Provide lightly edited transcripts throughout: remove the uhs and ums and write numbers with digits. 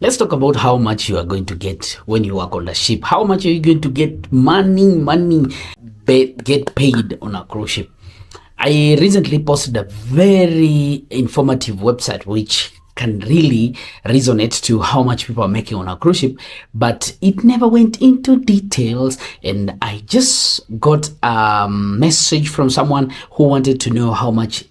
Let's talk about how much you are going to get when you work on the ship. How much are you going to get get paid on a cruise ship? I recently posted a very informative website which can really resonate to how much people are making on a cruise ship, but it never went into details. And I just got a message from someone who wanted to know how much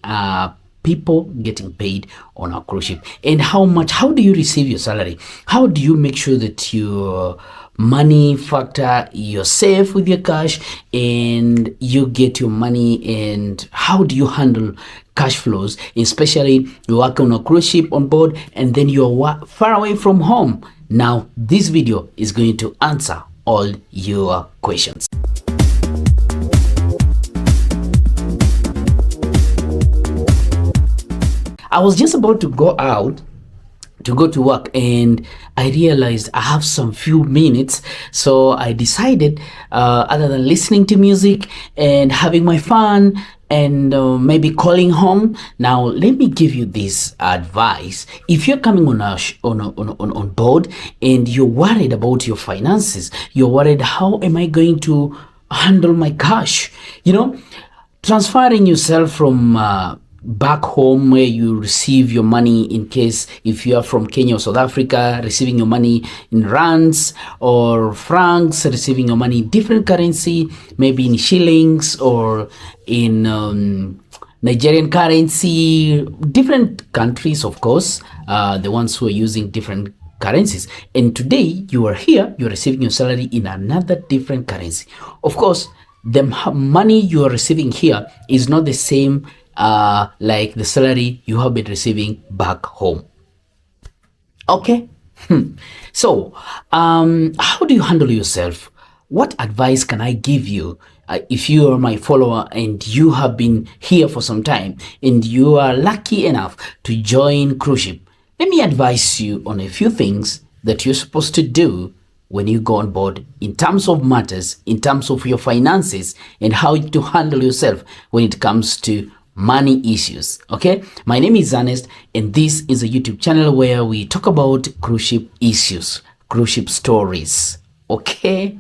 people getting paid on a cruise ship, and how do you receive your salary? How do you make sure that your money factor, you're safe with your cash and you get your money? And how do you handle cash flows, especially you work on a cruise ship on board and then you're far away from home? Now this video is going to answer all your questions. I was just about to go out to go to work and I realized I have some few minutes, so I decided other than listening to music and having my fun and maybe calling home, now let me give you this advice. If you're coming on board and you're worried about your finances, you're worried, how am I going to handle my cash? You know, transferring yourself from back home where you receive your money, in case if you are from Kenya or South Africa, receiving your money in rands or francs, receiving your money in different currency, maybe in shillings or in Nigerian currency, different countries, of course, the ones who are using different currencies. And today you are here, you're receiving your salary in another different currency. Of course, the money you are receiving here is not the same like the salary you have been receiving back home. Okay. So how do you handle yourself? What advice can I give you if you are my follower and you have been here for some time and you are lucky enough to join cruise ship? Let me advise you on a few things that you're supposed to do when you go on board, in terms of matters, in terms of your finances, and how to handle yourself when it comes to money issues. Okay, my name is Ernest and this is a YouTube channel where we talk about cruise ship issues, cruise ship stories, okay,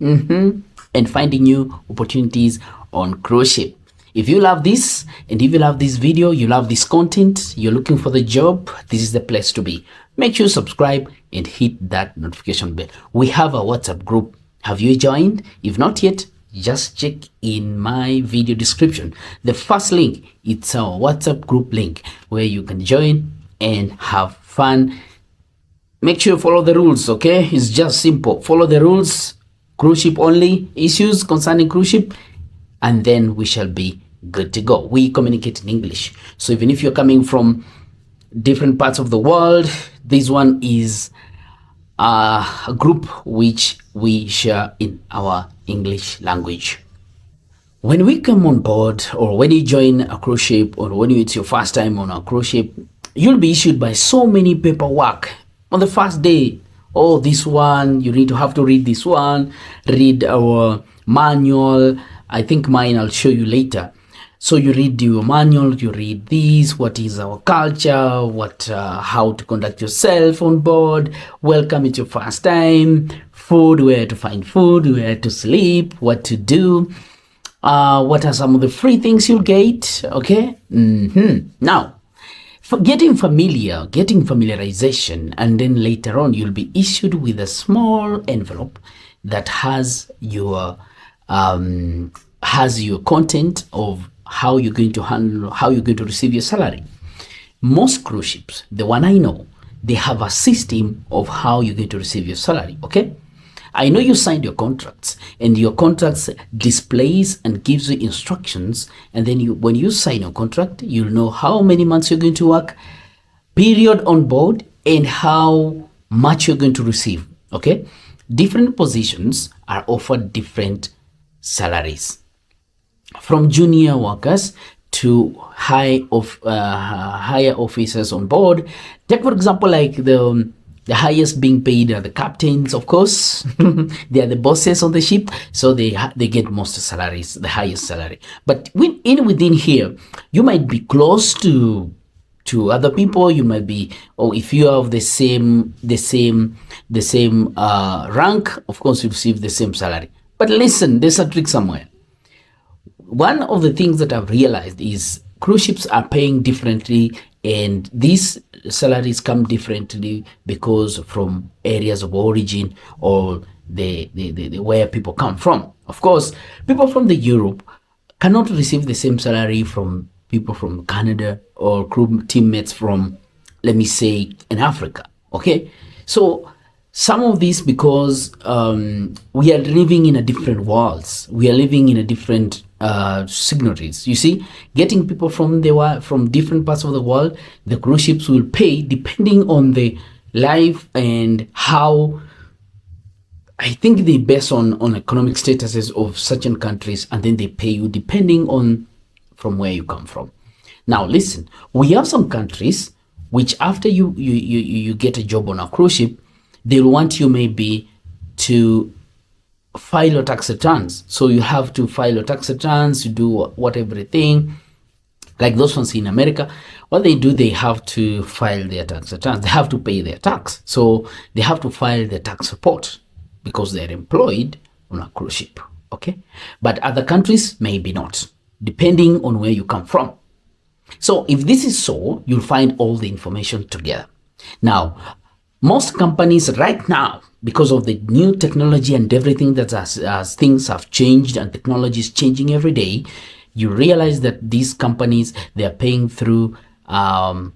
and finding new opportunities on cruise ship. If you love this and if you love this video, you love this content, you're looking for the job, this is the place to be. Make sure you subscribe and hit that notification bell. We have a WhatsApp group. Have you joined? If not yet, just check in my video description. The first link, it's our WhatsApp group link where you can join and have fun. Make sure you follow the rules, okay? It's just simple. Follow the rules. Cruise ship only issues concerning cruise ship, and then we shall be good to go. We communicate in English, so even if you're coming from different parts of the world, this one is a group which we share in our English language. When we come on board, or when you join a cruise ship, or when it's your first time on a cruise ship, you'll be issued by so many paperwork on the first day. Oh, this one, you need to have to read this one, read our manual. I think mine I'll show you later. So you read your manual, you read this, what is our culture, how to conduct yourself on board, welcome, it's your first time, food, where to find food, where to sleep, what to do, what are some of the free things you'll get, okay? Now, for getting familiarization, and then later on you'll be issued with a small envelope that has your content of how you're going to handle, how you're going to receive your salary. Most cruise ships, the one I know, they have a system of how you're going to receive your salary, okay? I know you signed your contracts, and your contracts displays and gives you instructions, and then when you sign your contract, you'll know how many months you're going to work, period on board, and how much you're going to receive, okay? Different positions are offered different salaries, from junior workers to higher officers on board. Take for example, like the highest being paid are the captains, of course. They are the bosses on the ship, so they get most salaries, the highest salary. But within here, you might be close to to other people. You might be, or if you have the same rank, of course you receive the same salary. But listen, there's a trick somewhere. One of the things that I've realized is cruise ships are paying differently, and these salaries come differently because from areas of origin or the where people come from. Of course, people from the Europe cannot receive the same salary from people from Canada or crew teammates from, let me say, in Africa. Okay, so some of this because we are living in a different worlds. We are living in a different signatories. You see, getting people from different parts of the world, the cruise ships will pay depending on the life and how, I think they base on economic statuses of certain countries, and then they pay you depending on from where you come from. Now listen, we have some countries which after you get a job on a cruise ship, they'll want you maybe to file your tax returns. So you have to file your tax returns, you do what everything. Like those ones in America, what they do, they have to file their tax returns. They have to pay their tax. So they have to file their tax report because they're employed on a cruise ship. Okay. But other countries, maybe not, depending on where you come from. So if this is so, you'll find all the information together. Now, most companies right now, because of the new technology and everything that as things have changed and technology is changing every day, you realize that these companies, they are paying through a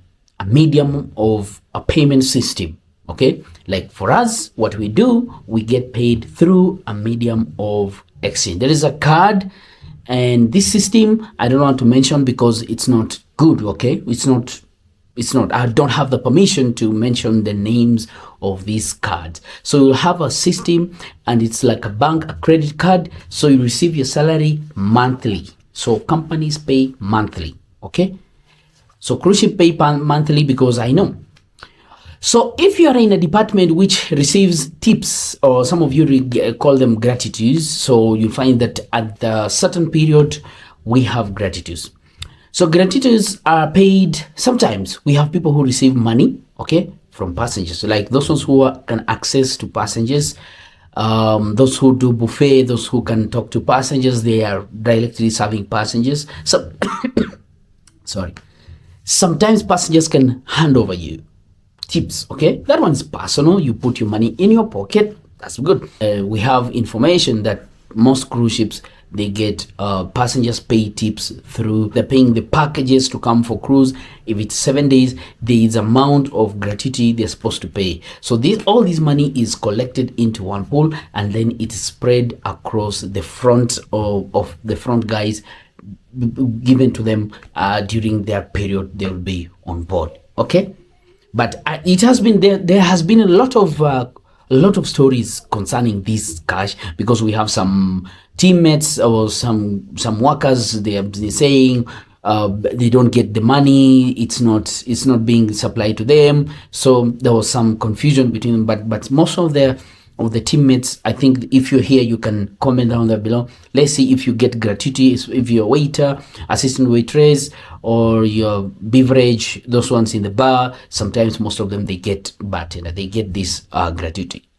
medium of a payment system. Okay, like for us, what we do, we get paid through a medium of exchange. There is a card, and this system I don't want to mention because it's not good. Okay, it's not, I don't have the permission to mention the names of these cards. So you'll have a system, and it's like a bank, a credit card. So you receive your salary monthly. So companies pay monthly. Okay, so cruise ship pay monthly because I know. So if you are in a department which receives tips, or some of you call them gratuities, so you find that at the certain period we have gratuities. So gratuities are paid. Sometimes we have people who receive money, okay, from passengers, like those ones who can access to passengers, those who do buffet, those who can talk to passengers, they are directly serving passengers. So sorry, sometimes passengers can hand over you tips. Okay, that one's personal. You put your money in your pocket. That's good. We have information that most cruise ships, they get passengers pay tips through they're paying the packages to come for cruise. If it's 7 days, there is amount of gratuity they're supposed to pay. So all this money is collected into one pool, and then it's spread across the front of the front guys, given to them during their period they'll be on board. Okay, but it has been there has been a lot of stories concerning this cash, because we have some teammates or some workers, they're saying they don't get the money, it's not being supplied to them. So there was some confusion between them, but most of the teammates, I think if you're here, you can comment down there below. Let's see if you get gratuity, if you're a waiter, assistant waitress, or your beverage, those ones in the bar. Sometimes most of them, they get bartender, they get this gratuity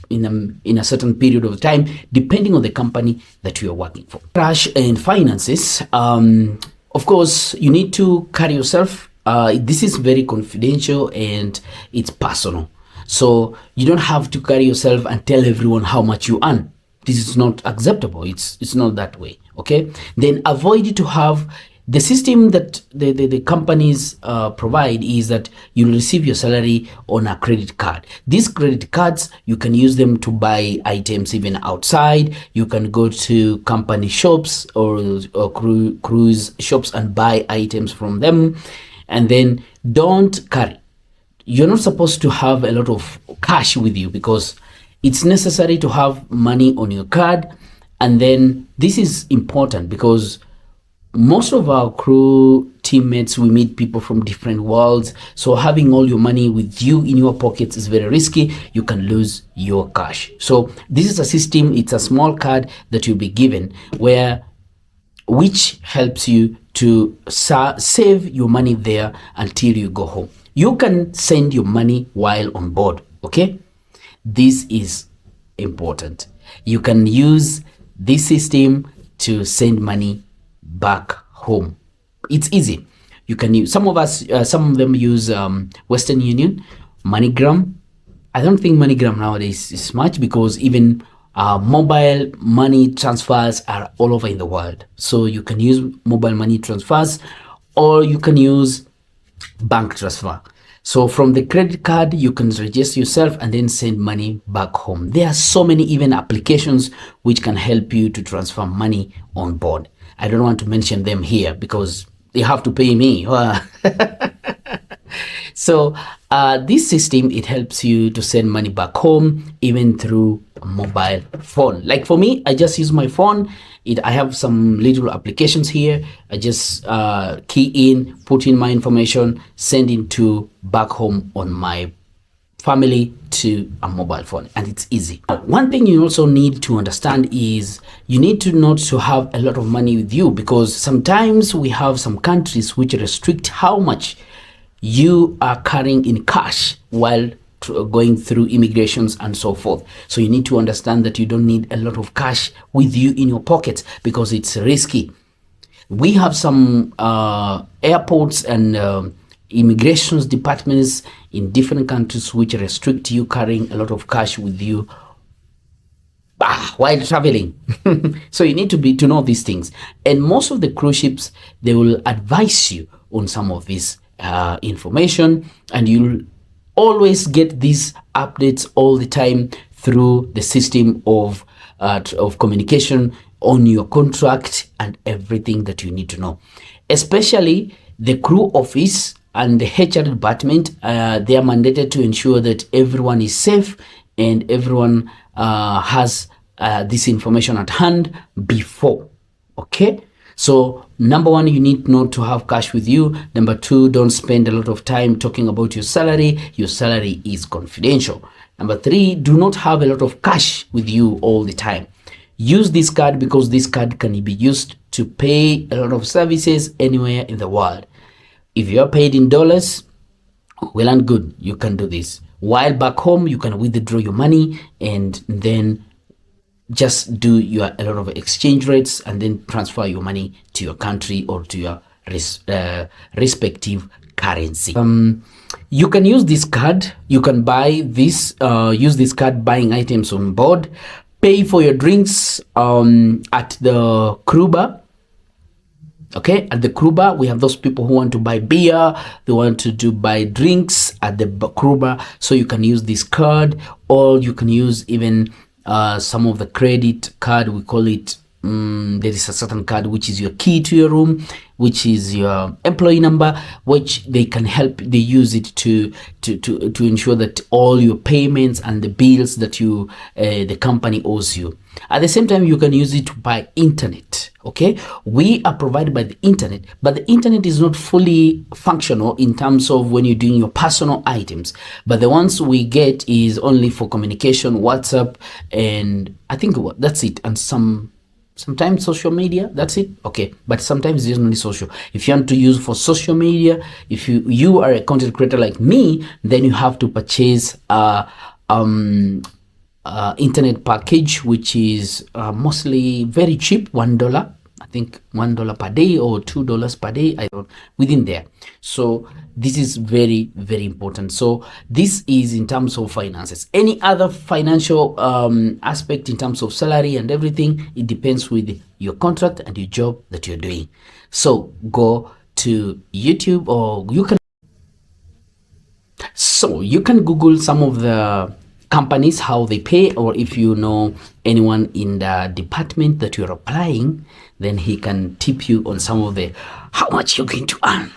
in a certain period of time, depending on the company that you are working for. Cash and finances, of course, you need to carry yourself. This is very confidential and it's personal. So you don't have to carry yourself and tell everyone how much you earn. This is not acceptable. It's not that way. Okay. Then avoid to have the system that the companies provide is that you receive your salary on a credit card. These credit cards, you can use them to buy items even outside. You can go to company shops or cruise shops and buy items from them. And then don't carry. You're not supposed to have a lot of cash with you, because it's necessary to have money on your card. And then this is important because most of our crew teammates, we meet people from different worlds. So having all your money with you in your pockets is very risky. You can lose your cash. So this is a system. It's a small card that you'll be given, where which helps you to save your money there until you go home. You can send your money while on board, okay? This is important. You can use this system to send money back home. It's easy. You can use, some of them use Western Union, MoneyGram. I don't think MoneyGram nowadays is much, because even mobile money transfers are all over in the world. So you can use mobile money transfers, or you can use bank transfer. So from the credit card, you can register yourself and then send money back home. There are so many even applications which can help you to transfer money on board. I don't want to mention them here because they have to pay me. So this system, it helps you to send money back home even through a mobile phone. Like for me, I just use my phone. I have some little applications here. I just key in, put in my information, send it to back home on my family to a mobile phone, and it's easy. One thing you also need to understand is you need to not to have a lot of money with you, because sometimes we have some countries which restrict how much you are carrying in cash while going through immigrations and so forth. So you need to understand that you don't need a lot of cash with you in your pockets, because it's risky. We have some airports and immigrations departments in different countries which restrict you carrying a lot of cash with you while traveling. So you need to know these things, and most of the cruise ships, they will advise you on some of this information, and you'll always get these updates all the time through the system of communication on your contract and everything that you need to know. Especially the crew office and the HR department, they are mandated to ensure that everyone is safe and everyone has this information at hand before, okay? So number one, you need not to have cash with you. Number two, don't spend a lot of time talking about your salary. Your salary is confidential. Number three, do not have a lot of cash with you all the time. Use this card, because this card can be used to pay a lot of services anywhere in the world. If you are paid in dollars, well and good, you can do this. While back home, you can withdraw your money and then just do a lot of exchange rates and then transfer your money to your country or to your respective currency. You can use this card. You can buy this, use this card buying items on board, pay for your drinks at the crew bar. Okay, at the crew bar, we have those people who want to buy beer, they want to buy drinks at the crew bar. So you can use this card, or you can use even some of the credit card. We call it there is a certain card which is your key to your room, which is your employee number, which they can help. They use it to ensure that all your payments and the bills that you the company owes you. At the same time, you can use it by internet. Okay, we are provided by the internet, but the internet is not fully functional in terms of when you're doing your personal items. But the ones we get is only for communication, WhatsApp, and I think that's it. And sometimes social media, that's it. Okay, but sometimes it's only social. If you want to use for social media, if you are a content creator like me, then you have to purchase internet package, which is mostly very cheap, $1. I think $1 per day or $2 per day, I don't, within there. So this is very, very important. So this is in terms of finances. Any other financial aspect in terms of salary and everything, it depends with your contract and your job that you're doing. So go to YouTube, or you can Google some of the companies, how they pay, or if you know anyone in the department that you're applying, then he can tip you on some of the how much you're going to earn.